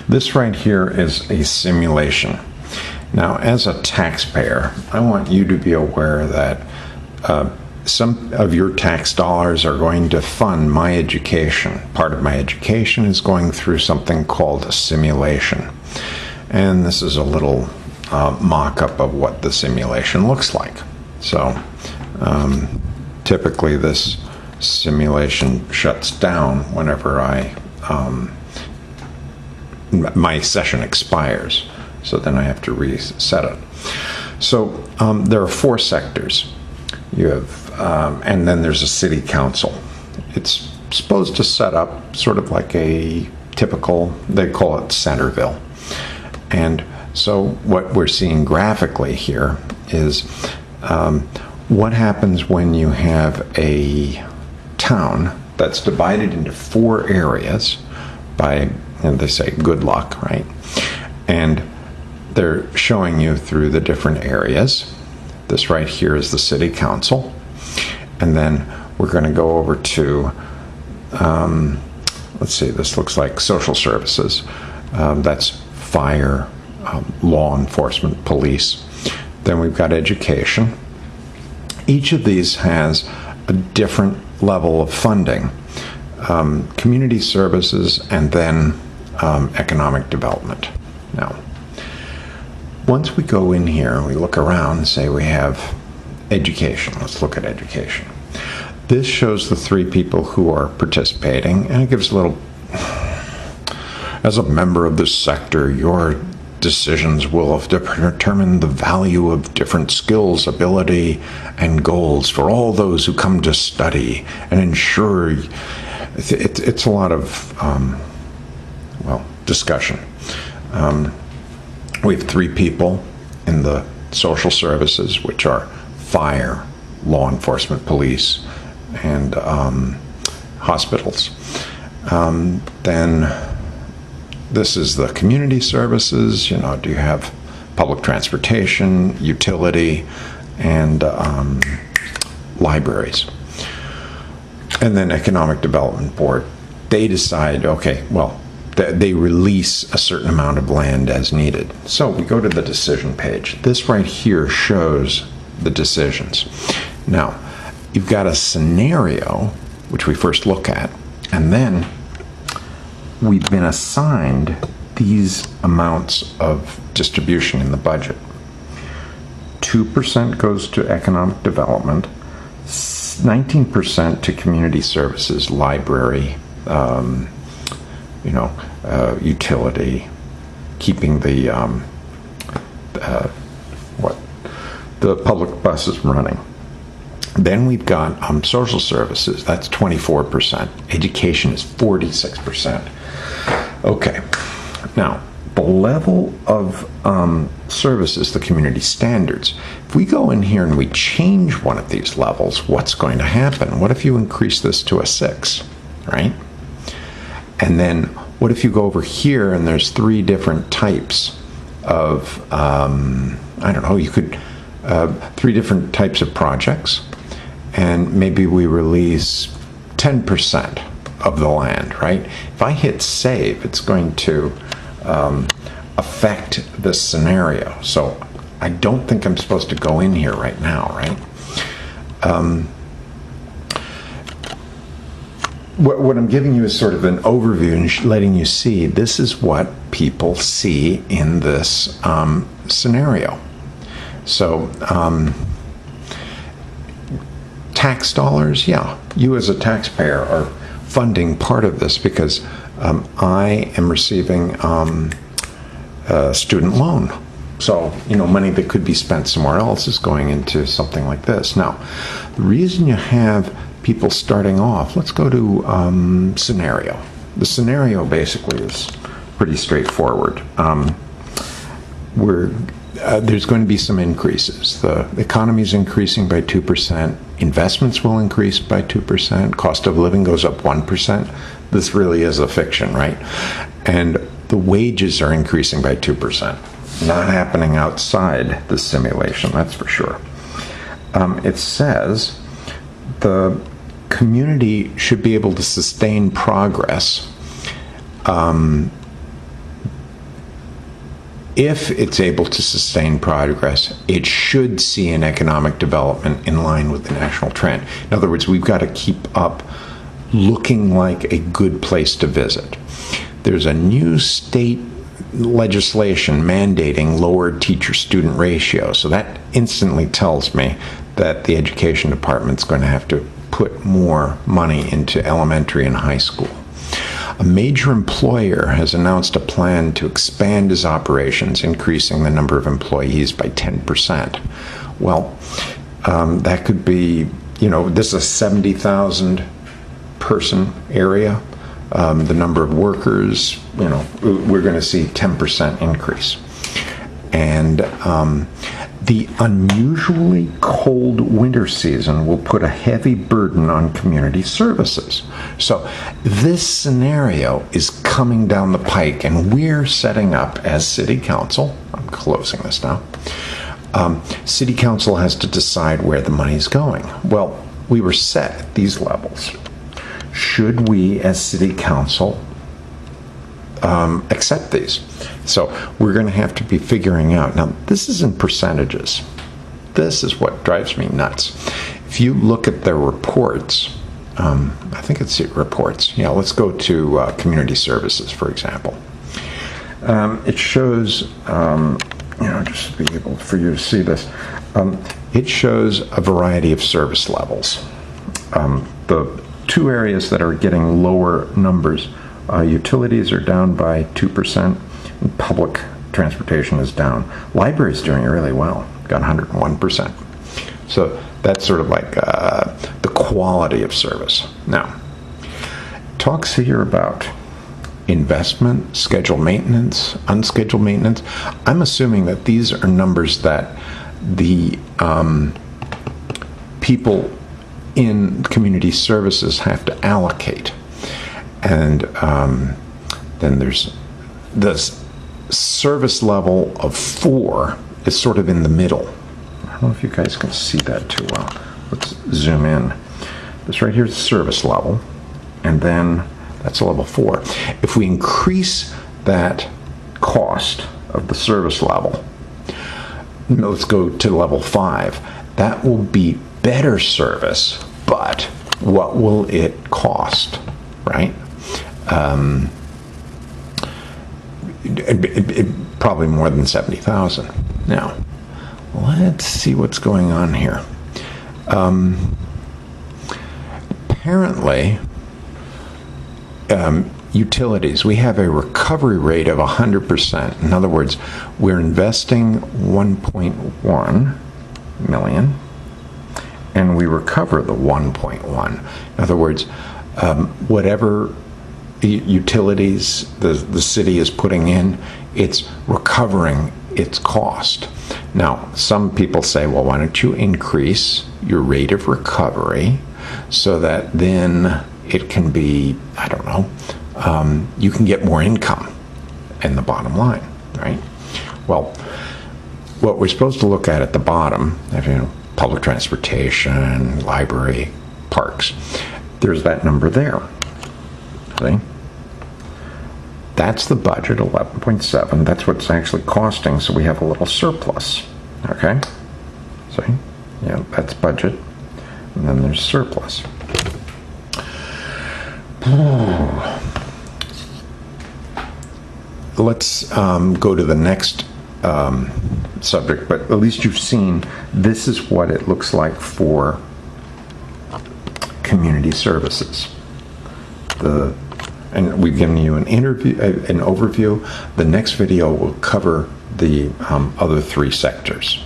This right here is a simulation. Now, as a taxpayer, I want you to be aware that some of your tax dollars are going to fund my education. Part of my education is going through something called a simulation. And this is a little mock-up of what the simulation looks like. So typically this simulation shuts down whenever my session expires. So then I have to reset it. So there are 4 sectors. You have, and then there's a city council. It's supposed to set up sort of like a typical, they call it Centerville. And so what we're seeing graphically here is what happens when you have a town that's divided into 4 areas by, and they say good luck, right? And they're showing you through the different areas. This right here is the city council. And then we're going to go over to, let's see, this looks like social services. That's fire, law enforcement, police. Then we've got education. Each of these has a different level of funding. Community services, and then economic development. Now, once we go in here, we look around and say we have education. Let's look at education. This shows the 3 people who are participating, and it gives a little, as a member of this sector, your decisions will have determined the value of different skills, ability, and goals for all those who come to study and ensure. It's a lot of, discussion. We have 3 people in the social services, which are fire, law enforcement, police, and hospitals. Then this is the community services. You know, do you have public transportation, utility, and libraries? And then economic development board. They decide, okay, well, they release a certain amount of land as needed. So we go to the decision page. This right here shows the decisions. Now, you've got a scenario, which we first look at, and then we've been assigned these amounts of distribution in the budget. 2% goes to economic development, 19% to community services, library, utility, keeping the public buses running. Then we've got social services. That's 24%. Education is 46%. Okay. Now, the level of services, the community standards. If we go in here and we change one of these levels, what's going to happen? What if you increase this to a 6, right? And then what if you go over here and there's 3 different types of, you could, 3 different types of projects, and maybe we release 10% of the land, right? If I hit save, it's going to affect this scenario. So I don't think I'm supposed to go in here right now, right? What I'm giving you is sort of an overview and letting you see this is what people see in this scenario. So tax dollars, yeah, you as a taxpayer are funding part of this because I am receiving a student loan. So, money that could be spent somewhere else is going into something like this. Now, the reason you have people starting off, let's go to scenario. The scenario basically is pretty straightforward. There's going to be some increases. The economy is increasing by 2%. Investments will increase by 2%. Cost of living goes up 1%. This really is a fiction, right? And the wages are increasing by 2%. Not happening outside the simulation, that's for sure. It says the community should be able to sustain progress if it's able to sustain progress, it should see an economic development in line with the national trend. In other words, we've got to keep up looking like a good place to visit. There's a new state legislation mandating lower teacher-student ratio, so that instantly tells me that the education department's going to have to put more money into elementary and high school. A major employer has announced a plan to expand his operations, increasing the number of employees by 10%. Well, that could be, this is a 70,000 person area. The number of workers, we're going to see 10% increase. And the unusually cold winter season will put a heavy burden on community services. So this scenario is coming down the pike, and we're setting up as City Council, I'm closing this now, City Council has to decide where the money's going. Well, we were set at these levels. Should we, as City Council, accept these? So we're going to have to be figuring out. Now, this is in percentages. This is what drives me nuts. If you look at their reports, I think it's reports. Yeah, let's go to community services, for example. It shows, just to be able for you to see this, it shows a variety of service levels. The two areas that are getting lower numbers, utilities are down by 2%, and public transportation is down. Library is doing really well, got 101%. So that's sort of like the quality of service. Now, talks here about investment, scheduled maintenance, unscheduled maintenance. I'm assuming that these are numbers that the people in community services have to allocate. And then there's this service level of 4 is sort of in the middle. I don't know if you guys can see that too well. Let's zoom in. This right here is the service level, and then that's level 4. If we increase that cost of the service level, let's go to level 5, that will be better service, but what will it cost, right? Probably more than 70,000. Now, let's see what's going on here. Apparently, utilities, we have a recovery rate of 100%. In other words, we're investing 1.1 million, and we recover the 1.1. In other words, whatever utilities the city is putting in, it's recovering its cost. Now, some people say, well, why don't you increase your rate of recovery so that then it can be, I don't know, you can get more income in the bottom line, right? Well, what we're supposed to look at the bottom, public transportation, library, parks, there's that number there. See? That's the budget, 11.7. That's what it's actually costing, so we have a little surplus. Okay? See? Yeah, that's budget. And then there's surplus. Let's go to the next subject, but at least you've seen this is what it looks like for community services. And we've given you an overview. The next video will cover the other 3 sectors.